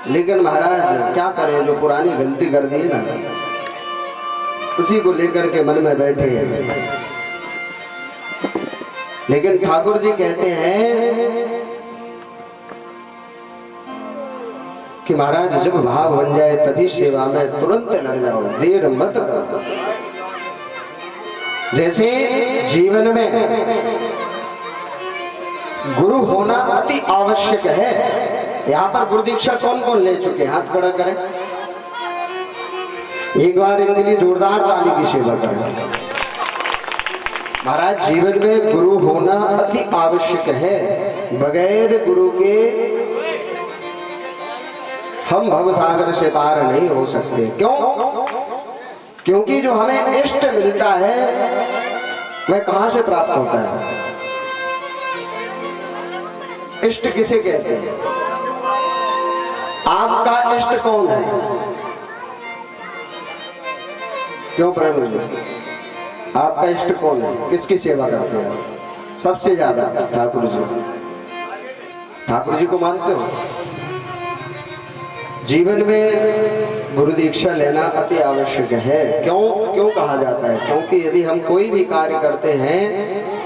लेकिन महाराज क्या करें, जो पुरानी गलती कर दी ना उसी को लेकर के मन में बैठे हैं। लेकिन ठाकुर जी कहते हैं कि महाराज जब भाव बन जाए तभी सेवा में तुरंत लग जाओ, देर मत करो। जैसे जीवन में गुरु होना अति आवश्यक है। यहाँ पर गुरु दीक्षा कौन कौन ले चुके, हाथ खड़ा करें, एक बार इनके लिए जोरदार ताली की सेवा करें। महाराज जीवन में गुरु होना अति आवश्यक है। बगैर गुरु के हम भवसागर से पार नहीं हो सकते। क्यों? क्योंकि जो हमें इष्ट मिलता है वह कहां से प्राप्त होता है? इष्ट किसे कहते हैं? आपका इष्ट कौन है? क्यों प्रेम जी, आपका इष्ट कौन है? किसकी सेवा करते हैं सबसे ज्यादा? ठाकुर जी। ठाकुर जी को मानते हो? जीवन में गुरु दीक्षा लेना अति आवश्यक है। क्यों कहा जाता है? क्योंकि यदि हम कोई भी कार्य करते हैं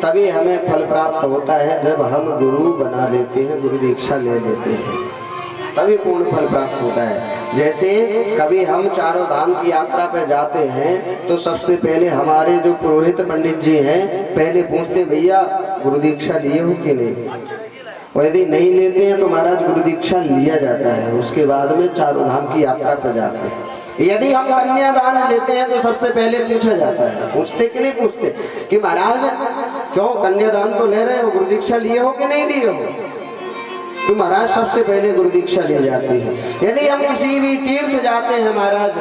तभी हमें फल प्राप्त होता है। जब हम गुरु बना लेते हैं, गुरु दीक्षा ले लेते हैं, तभी पूर्ण फल प्राप्त होता है। जैसे कभी हम चारों धाम की यात्रा पे जाते हैं तो सबसे पहले हमारे जो पुरोहित पंडित जी हैं पहले पूछते, भैया गुरु दीक्षा लिए हो कि नहीं? और यदि नहीं लेते हैं तो महाराज गुरु दीक्षा लिया जाता है। उसके बाद में चारों धाम की यात्रा पर जाते हैं। यदि हम कन्यादान लेते हैं तो सबसे पहले पूछा जाता है, पूछते कि नहीं पूछते कि महाराज क्यों कन्यादान तो ले रहे हो, गुरु दीक्षा लिए हो कि नहीं लिए हो? तो महाराज सबसे पहले गुरु दीक्षा ली जाती है। यदि हम किसी भी तीर्थ जाते हैं महाराज,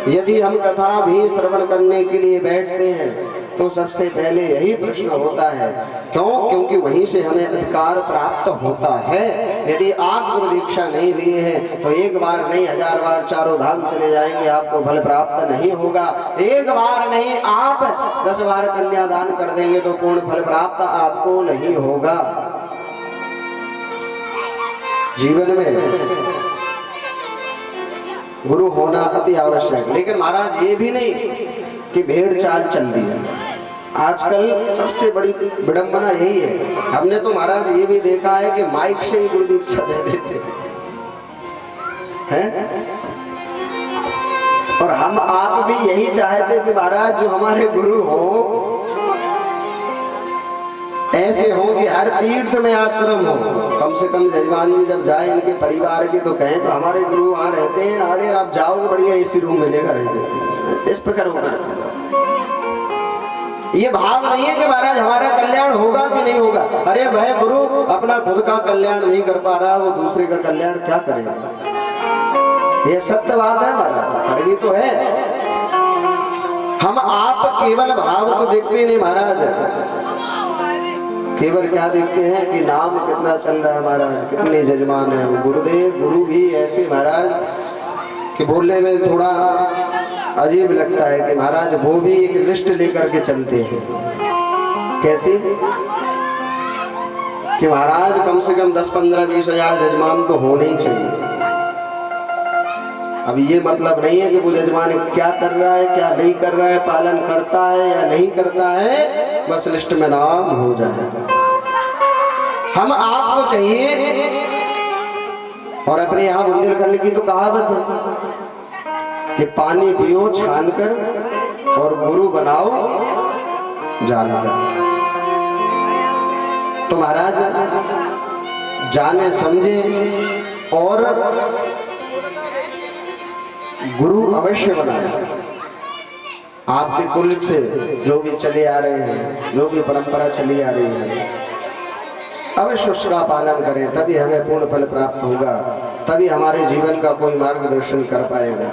यदि हम कथा भी श्रवण करने के लिए बैठते हैं तो सबसे पहले यही प्रश्न होता है। क्यों? क्योंकि वहीं से हमें अधिकार प्राप्त होता है। यदि आप गुरु दीक्षा नहीं लिए हैं तो एक बार नहीं 1000 बार चारों धाम चले जाएंगे, आपको फल प्राप्त नहीं होगा। एक बार नहीं, आप 10 बार कन्यादान कर देंगे तो पूर्ण फल प्राप्त आपको नहीं होगा। जीवन में गुरु होना अति आवश्यक। लेकिन महाराज ये भी नहीं कि भेड़ चाल चल दी है। आजकल सबसे बड़ी विडंबना यही है। हमने तो महाराज ये भी देखा है कि माइक से ही गुरु दीक्षा दे देते हैं। और हम आप भी यही चाहते कि महाराज जो हमारे गुरु हो ऐसे हो कि हर तीर्थ में आश्रम हो। कम से कम जजमान जी जब जाए इनके परिवार के तो कहें तो हमारे गुरु वहां रहते हैं, अरे आप जाओगे बढ़िया एसी रूम मिलेगा, रहते इस प्रकार होगा। ये भाव नहीं है कि महाराज हमारा कल्याण होगा कि नहीं होगा। अरे वह गुरु अपना खुद का कल्याण नहीं कर पा रहा, वो दूसरे का कल्याण क्या करेगा? ये सत्य बात है महाराज, कड़वी तो है। हम आप केवल भाव को देखते नहीं महाराज, केवल क्या देखते हैं कि नाम कितना चल रहा है महाराज, कितने जजमान है। गुरुदेव गुरु भी ऐसे महाराज कि बोलने में थोड़ा अजीब लगता है कि महाराज वो भी एक लिस्ट लेकर के चलते हैं। कैसे कि महाराज कम से कम 10, 15, 20 हजार जजमान तो होने ही चाहिए। अब ये मतलब नहीं है कि वो जजमान क्या कर रहा है क्या नहीं कर रहा है, पालन करता है या नहीं करता है, बस लिस्ट में नाम हो जाए। हम आपको चाहिए। और अपने यहाँ मंदिर करने की तो कहावत है कि पानी पियो छानकर और गुरु बनाओ जानकर। तो महाराज जाने समझे और गुरु अवश्य बनाए। आपके कुल से जो भी चले आ रहे हैं, जो भी परंपरा चली आ रही है, अवश्य उसका पालन करें, तभी हमें पूर्ण फल प्राप्त होगा, तभी हमारे जीवन का कोई मार्गदर्शन कर पाएगा।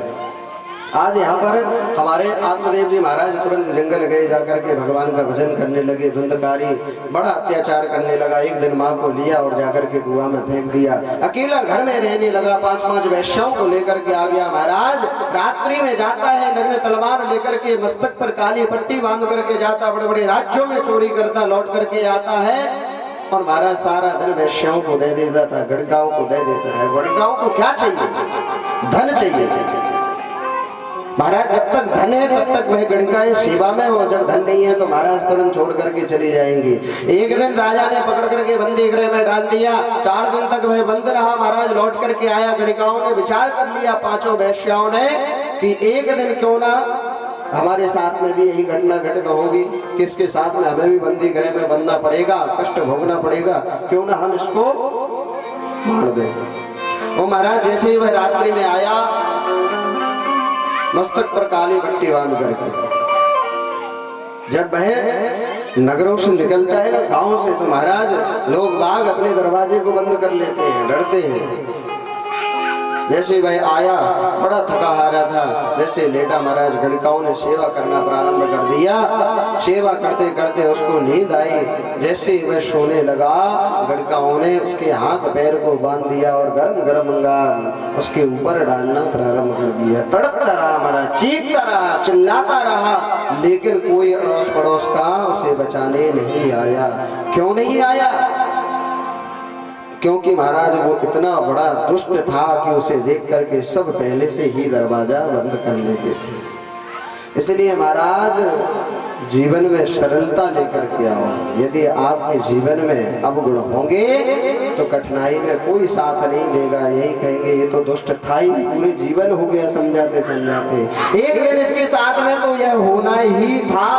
आज यहाँ पर हमारे आत्मदेव जी महाराज तुरंत जंगल गए, जाकर के भगवान का भजन करने लगे। धुंधकारी बड़ा अत्याचार करने लगा। एक दिन माँ को लिया और जाकर के कुआं में फेंक दिया। अकेला घर में रहने लगा। 5-5 वैश्याओं को लेकर के आ गया। महाराज रात्रि में जाता है, नग्न तलवार लेकर के, मस्तक पर काली पट्टी बांध करके जाता, बड़े बड़े राज्यों में चोरी करता, लौट करके आता है और महाराज सारा धन वैश्याओं को दे देता था, गणिकाओं को दे देता है। गणिकाओं को क्या चाहिए? धन चाहिए। महाराज जब तक धन है तब तक वह गणिकाएं सेवा में हो, जब धन नहीं है तो महाराज तुरंत छोड़ करके चली जाएंगी। एक दिन राजा ने पकड़ करके बंदी गृह में डाल दिया। 4 दिन तक वह बंद रहा। महाराज लौट करके आया। गणिकाओं ने विचार कर लिया, 5 वैश्याओं ने, कि एक दिन क्यों ना हमारे साथ में भी यही घटना घटित होगी, किसके साथ में हमें भी बंदी गृह में बंधना पड़ेगा, कष्ट भोगना पड़ेगा, क्यों ना हम इसको मार दें। वो महाराज जैसे ही वह रात्रि में आया, मस्तक पर काली पट्टी बांध करके, जब वह नगरों से निकलता है ना, गांव से, तो महाराज लोग बाग अपने दरवाजे को बंद कर लेते हैं, डरते हैं। जैसे वह आया, बड़ा थका हारा था, जैसे लेटा, महाराज गणिकाओं ने सेवा करना प्रारंभ कर दिया। सेवा करते करते उसको नींद आई। जैसे वह सोने लगा, गणिकाओं ने उसके हाथ पैर को बांध दिया और गरम गरम अंगार उसके ऊपर डालना प्रारंभ कर दिया। तड़पता रहा महाराज, चीखता रहा, चिल्लाता रहा, लेकिन कोई अड़ोस पड़ोस का उसे बचाने नहीं आया। क्यों नहीं आया? क्योंकि महाराज वो इतना बड़ा दुष्ट था कि उसे देख करके सब पहले से ही दरवाजा बंद कर लेते थे। इसलिए महाराज जीवन में सरलता लेकर के आओ। यदि आपके जीवन में अवगुण होंगे तो कठिनाई में कोई साथ नहीं देगा। यही कहेंगे ये तो दुष्ट था ही, पूरे जीवन हो गया समझाते समझाते। एक दिन इसके साथ में तो यह होना ही था।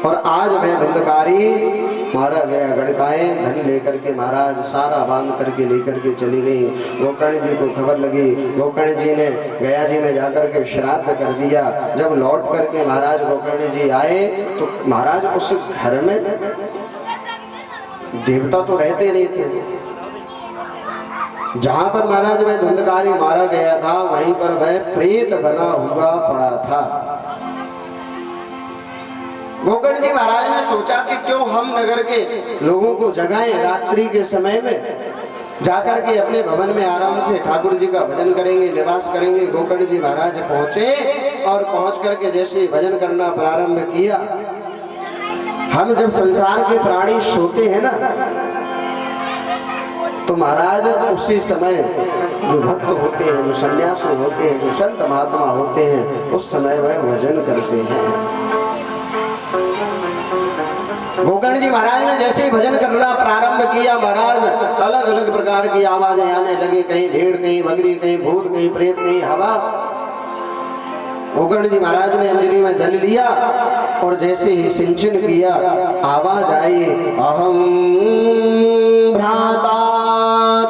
और आज मैं धंधकारी मारा गया। गणिकाएं धन लेकर के महाराज सारा बांध करके लेकर के चली गई। गोकर्ण जी को खबर लगी। गोकर्ण जी ने गया जी में जाकर के श्राद्ध कर दिया। जब लौट करके महाराज गोकर्ण जी आए तो महाराज उस घर में देवता तो रहते नहीं थे। जहां पर महाराज वह धुंधकारी मारा गया था वहीं पर वह प्रेत बना हुआ पड़ा था। गोकर्ण जी महाराज ने सोचा कि क्यों हम नगर के लोगों को जगाएं, रात्रि के समय में जाकर के अपने भवन में आराम से ठाकुर जी का भजन करेंगे, निवास करेंगे। गोकर्ण जी महाराज पहुंचे और पहुंच करके जैसे भजन करना प्रारंभ किया। हम जब संसार के प्राणी सोते हैं ना तो महाराज उसी समय जो भक्त होते हैं, जो सन्यासी होते हैं, जो संत महात्मा होते हैं, उस समय वह भजन करते हैं। गोकर्ण जी महाराज ने जैसे ही भजन करना प्रारंभ किया, महाराज अलग अलग प्रकार की आवाजें आने लगी। कहीं भेड़, कहीं बकरी, कहीं भूत, कहीं प्रेत, कहीं हवा। गोकर्ण जी महाराज ने अंजलि में जल लिया और जैसे ही सिंचन किया, आवाज आई, अहम भ्राता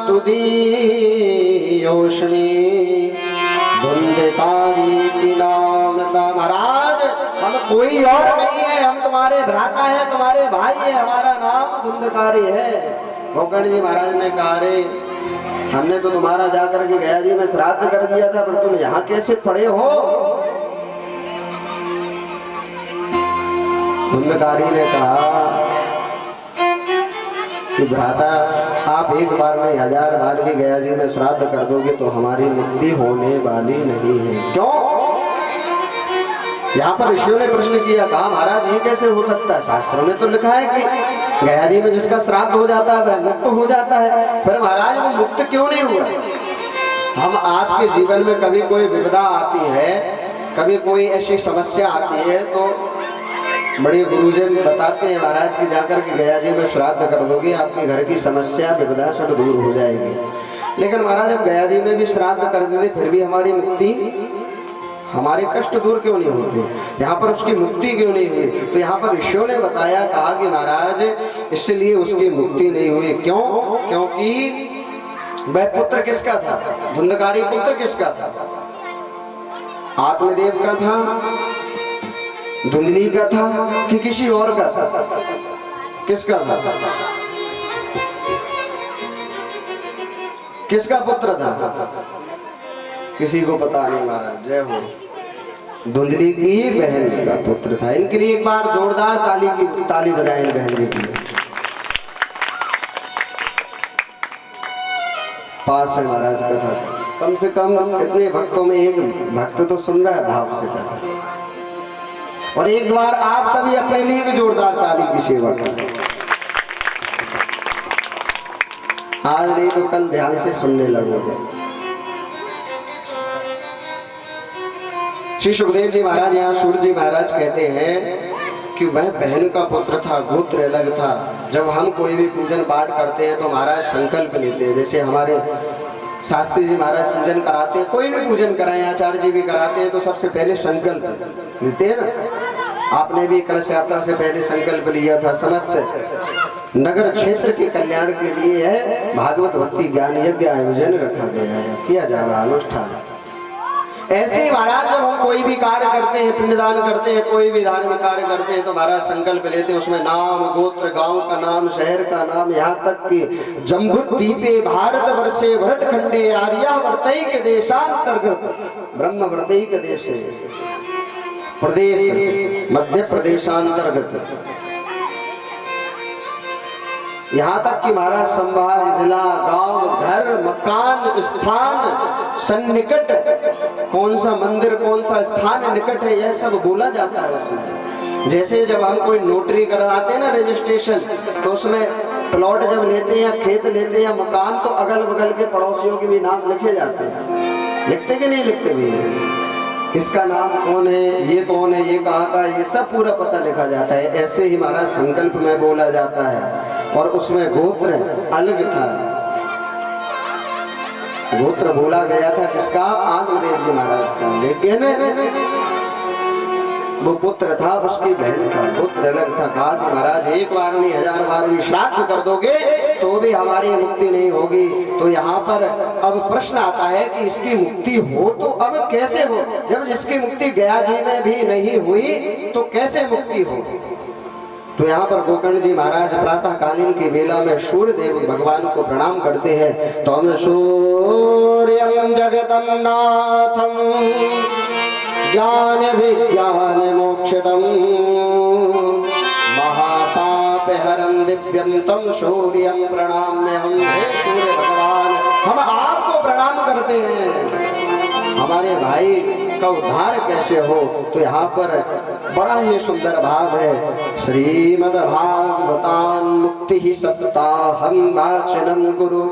तुदीयोष्णी धुंधकारी की नामता। महाराज हम कोई और नहीं है, हम तुम्हारे भ्राता है, तुम्हारे भाई है, हमारा नाम धुंधकारी है। गोकर्ण जी महाराज ने कहा, रे हमने तो तुम्हारा जाकर के गया जी में श्राद्ध कर दिया था, पर तुम यहाँ कैसे पड़े हो? धुंधकारी ने कहा कि भ्राता आप एक बार में 1000 बार भी गया जी में श्राद्ध कर दोगे तो हमारी मुक्ति होने वाली नहीं है। क्यों? यहाँ पर ऋषियों ने प्रश्न किया, कहा महाराज ये कैसे हो सकता है? शास्त्रों में तो लिखा है कि गया जी में जिसका श्राद्ध हो जाता है वह मुक्त हो जाता है। फिर महाराज वो मुक्त क्यों नहीं हुआ? हम आपके जीवन में कभी कोई विपदा आती है, कभी कोई ऐसी समस्या आती है तो बड़े गुरुजन बताते हैं महाराज की जाकर के गया जी में श्राद्ध कर दोगे आपके घर की समस्या विपदा सब दूर हो जाएगी। लेकिन महाराज हम गया जी में भी श्राद्ध कर देते फिर भी हमारी मुक्ति, हमारे कष्ट दूर क्यों नहीं होते? यहाँ पर उसकी मुक्ति क्यों नहीं हुई? तो यहाँ पर ऋषियों ने बताया, कहा कि महाराज इसलिए उसकी मुक्ति नहीं हुई। क्यों? क्योंकि वह पुत्र किसका था? धुंधकारी पुत्र किसका था? आत्मदेव का था, धुंधली का था कि किसी और का था? किसका था? किसका पुत्र था? किसी को पता नहीं महाराज। जय हो। धुंधली की बहन का पुत्र था। इनके लिए एक बार जोरदार ताली बजाएं इन बहन जी की। पास है महाराज कथा, कम से कम इतने भक्तों में एक भक्त तो सुन रहा है भाव से कथा। और एक बार आप सभी अपने लिए भी जोरदार ताली की सेवा करें। आज नहीं तो कल ध्यान से सुनने लगोगे। श्री सुखदेव जी महाराज यहाँ सूर्य जी महाराज कहते हैं कि वह बहन का पुत्र था, गोत्र अलग था। जब हम कोई भी पूजन पाठ करते हैं तो महाराज संकल्प लेते हैं। जैसे हमारे शास्त्री जी महाराज पूजन कराते हैं, कोई भी पूजन कराएं, आचार्य जी भी कराते हैं, तो सबसे पहले संकल्प लेते हैं ना। आपने भी कलश यात्रा से पहले संकल्प लिया था, समस्त नगर क्षेत्र के कल्याण के लिए है भागवत भक्ति ज्ञान यज्ञ आयोजन रखा गया है, किया जा रहा अनुष्ठान। ऐसे ही महाराज जब हम कोई भी कार्य करते हैं, पिंडदान करते हैं, कोई भी धार्मिक कार्य करते हैं, तो महाराज संकल्प लेते हैं। उसमें नाम, गोत्र, गांव का नाम, शहर का नाम, यहाँ तक कि जम्बुद्वीपे भारत वर्षे भरत खंडे आर्यावर्तैक देशांतर्गत ब्रह्मवर्तैक देशे प्रदेश मध्य प्रदेशांतर्गत, यहाँ तक कि महाराज संभाग जिला, गांव, घर, मकान, स्थान, सन्निकट, कौन सा मंदिर, कौन सा स्थान निकट है, यह सब बोला जाता है उसमें। जैसे जब हम कोई नोटरी करवाते हैं ना, रजिस्ट्रेशन, तो उसमें प्लॉट जब लेते हैं, खेत लेते हैं, मकान, तो अगल बगल के पड़ोसियों के भी नाम लिखे जाते हैं। लिखते कि नहीं लिखते भी? किसका नाम कौन है, ये कौन है, ये कहाँ का, ये सब पूरा पता लिखा जाता है। ऐसे ही महाराज संकल्प में बोला जाता है। और उसमें गोत्र अलग था, गोत्र बोला गया था किसका? आत्मदेव जी महाराज का, लेकिन वो पुत्र था उसकी बहन का, पुत्र अलग था। कहा कि महाराज एक बार नहीं 1000 बार भी श्राद्ध कर दोगे तो भी हमारी मुक्ति नहीं होगी। तो यहाँ पर अब प्रश्न आता है कि इसकी मुक्ति हो तो अब कैसे हो? जब जिसकी मुक्ति गया जी में भी नहीं हुई तो कैसे मुक्ति हो? तो यहाँ पर गोकर्ण जी महाराज प्रातः कालीन की बेला में सूर्य देव भगवान को प्रणाम करते हैं। तो हम सूर्यं जगतं नाथं ज्ञान विज्ञान मोक्षदं महापापहरं दिव्यं तं सूर्यं प्रणाम्यहम्। हे सूर्य भगवान, हम आपको प्रणाम करते हैं। हमारे भाई का उद्धार कैसे हो? तो यहाँ पर बड़ा ही सुंदर भाव है। श्रीमद् भागवतान मुक्ति ही सप्ताहं वाचनम गुरु।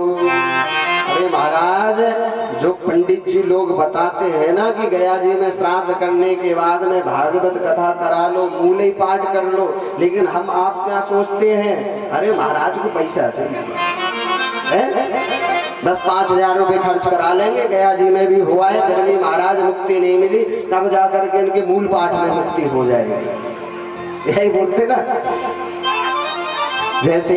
अरे महाराज, जो पंडित जी लोग बताते हैं ना कि गया जी में श्राद्ध करने के बाद में भागवत कथा करा लो, मूले पाठ कर लो, लेकिन हम आप क्या सोचते हैं? अरे महाराज को पैसा चाहिए, बस 5000 रुपए खर्च करा लेंगे, गया जी में भी हुआ है, फिर भी महाराज मुक्ति नहीं मिली, तब जाकर के इनके मूल पाठ में मुक्ति हो जाएगी। यही बोलते ना। जैसे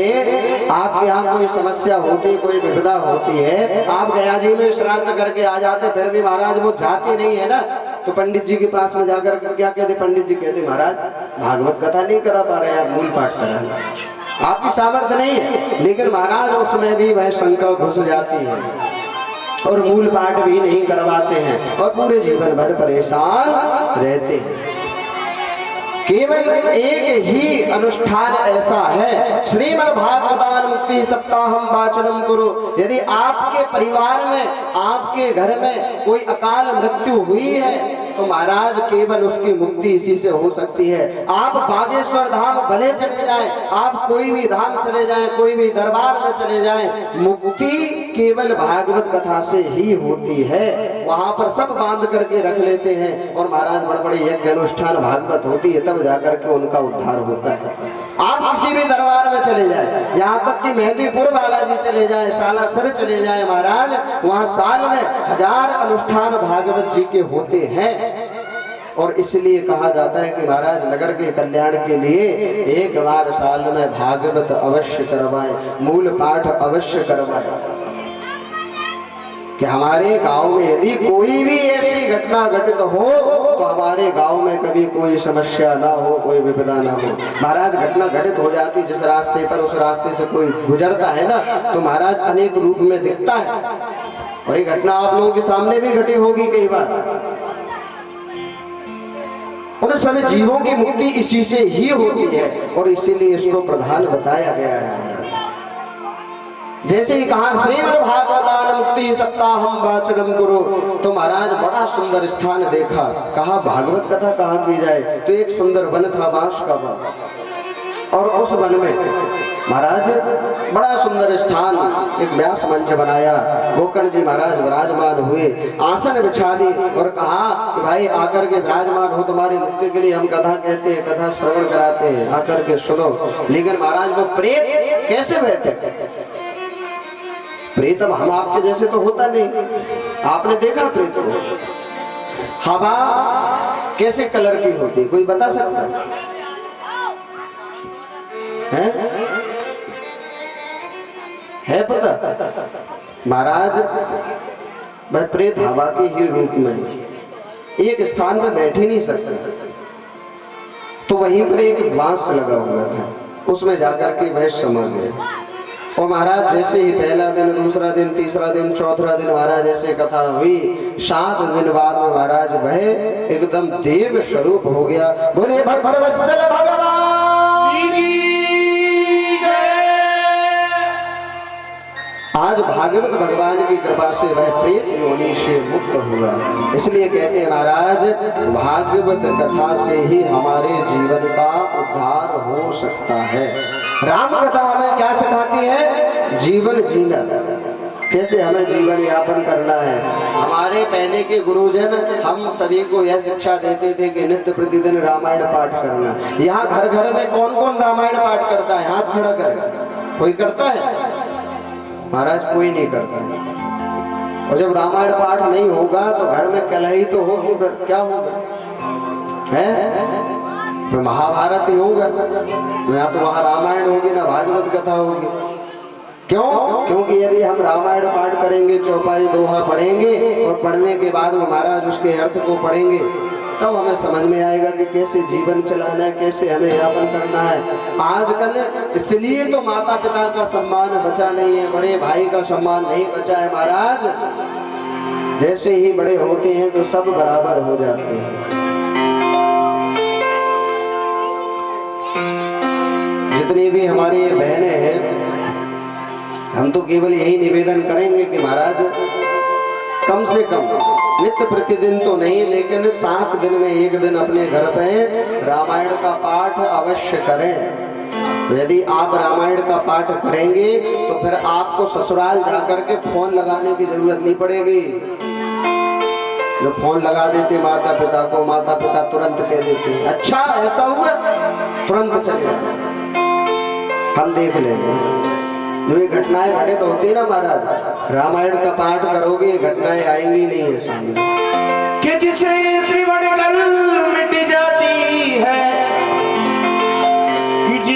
आपके यहाँ कोई समस्या होती, कोई विपदा होती है, आप गया जी में श्राद्ध करके आ जाते, फिर भी महाराज वो जाते नहीं है ना, तो पंडित जी के पास में जाकर क्या कहते? पंडित जी कहते महाराज भागवत कथा नहीं करा पा रहे, आप मूल पाठ करा, आपकी सामर्थ्य नहीं है। लेकिन महाराज उसमें भी वह शंका घुस जाती है और मूल पाठ भी नहीं करवाते हैं और पूरे जीवन भर परेशान रहते हैं। केवल एक ही अनुष्ठान ऐसा है, श्रीमद् भागवतान मुक्ति सप्ताहं वाचनम कुरु। यदि आपके परिवार में, आपके घर में कोई अकाल मृत्यु हुई है तो महाराज केवल उसकी मुक्ति इसी से हो सकती है। आप बागेश्वर धाम भले चले जाएं, आप कोई भी धाम चले जाएं, कोई भी दरबार में चले जाएं, मुक्ति केवल भागवत कथा से ही होती है। वहां पर सब बांध करके रख लेते हैं और महाराज बड़े बड़े यज्ञ अनुष्ठान भागवत होती है, तब जाकर के उनका उद्धार होता है। आप किसी भी दरबार में चले जाए, यहाँ तक कि मेहंदीपुर बालाजी चले जाए, सालासर चले जाए महाराज, वहाँ साल में 1000 अनुष्ठान भागवत जी के होते हैं। और इसलिए कहा जाता है कि महाराज नगर के कल्याण के लिए एक बार साल में भागवत अवश्य करवाए, मूल पाठ अवश्य करवाए। कि हमारे गांव में यदि कोई भी ऐसी घटना घटित हो तो हमारे गांव में कभी कोई समस्या ना हो, कोई विपदा ना हो। महाराज घटना घटित हो जाती, जिस रास्ते पर उस रास्ते से कोई गुजरता है ना, तो महाराज अनेक रूप में दिखता है। और ये घटना आप लोगों के सामने भी घटी होगी कई बार। उन सभी जीवों की मुक्ति इसी से ही होती है और इसीलिए इसको प्रधान बताया गया है। जैसे ही कहा श्रीमद् भागवतान मुक्ति सप्ताहम वाचनम गुरु, तो महाराज बड़ा सुंदर स्थान देखा, कहा भागवत कथा कहाँ की जाए। तो एक सुंदर वन था, बांस का वन, और उस वन में महाराज बड़ा सुंदर स्थान, एक व्यास मंच बनाया। गोकर्ण जी महाराज विराजमान हुए, आसन बिछा दी और कहा कि भाई आकर के विराजमान हो, तुम्हारी मुक्ति के लिए हम कथा कहते हैं, कथा श्रवण कराते हैं, आकर के सुनो। लेकिन महाराज वो प्रेत कैसे बैठे? प्रेत अब हम आपके जैसे तो होता नहीं, आपने देखा प्रेत को? हवा कैसे कलर की होती, कोई बता सकता है पता? महाराज भाई प्रेत हवा के ही रूप में एक स्थान में बैठ ही नहीं सकते। तो वहीं पर एक बांस लगा हुआ था, उसमें जाकर के वह समा गए। और महाराज जैसे ही पहला दिन, दूसरा दिन, तीसरा दिन, चौथा दिन महाराज ऐसे कथा हुई, 7 दिन बाद में महाराज वह एकदम देव स्वरूप हो गया। बोले भगवत्सल भगवान की आज भागवत भगवान की कृपा से वह प्रेत योनि से मुक्त हुआ। इसलिए कहते हैं महाराज, भागवत कथा से ही हमारे जीवन का उद्धार हो सकता है। राम कथा हमें क्या सिखाती है? जीवन जीना, कैसे हमें जीवन यापन करना है। हमारे पहले के गुरुजन हम सभी को यह शिक्षा देते थे कि नित्य प्रतिदिन रामायण पाठ करना। यहाँ घर घर में कौन कौन रामायण पाठ करता है? हाथ खड़ा कर, कोई करता है? महाराज कोई नहीं करता है। और जब रामायण पाठ नहीं होगा तो घर में कलही तो होगी, फिर क्या होगा? है तो महाभारत ही होगा, ना तो वहां रामायण होगी ना भागवत कथा होगी। क्यों? क्योंकि यदि हम रामायण पाठ करेंगे, चौपाई दोहा पढ़ेंगे और पढ़ने के बाद महाराज उसके अर्थ को पढ़ेंगे, तब हमें समझ में आएगा कि कैसे जीवन चलाना है, कैसे हमें यापन करना है। आजकल इसलिए तो माता पिता का सम्मान बचा नहीं है, बड़े भाई का सम्मान नहीं बचा है महाराज। जैसे ही बड़े होते हैं तो सब बराबर हो जाते हैं। जितनी भी हमारी बहनें हैं, हम तो केवल यही निवेदन करेंगे कि महाराज कम से कम नित्य प्रतिदिन तो नहीं, लेकिन 7 दिन में एक दिन अपने घर पे रामायण का पाठ अवश्य करें। यदि आप रामायण का पाठ करेंगे तो फिर आपको ससुराल जाकर के फोन लगाने की जरूरत नहीं पड़ेगी। जो फोन लगा देते माता पिता को, माता पिता तुरंत कह देते अच्छा ऐसा हुआ, तुरंत चले जाए, हम देख लेंगे। जो ये घटनाएं घटित होती है ना महाराज, रामायण का पाठ करोगे घटनाएं आएंगी नहीं है सामने।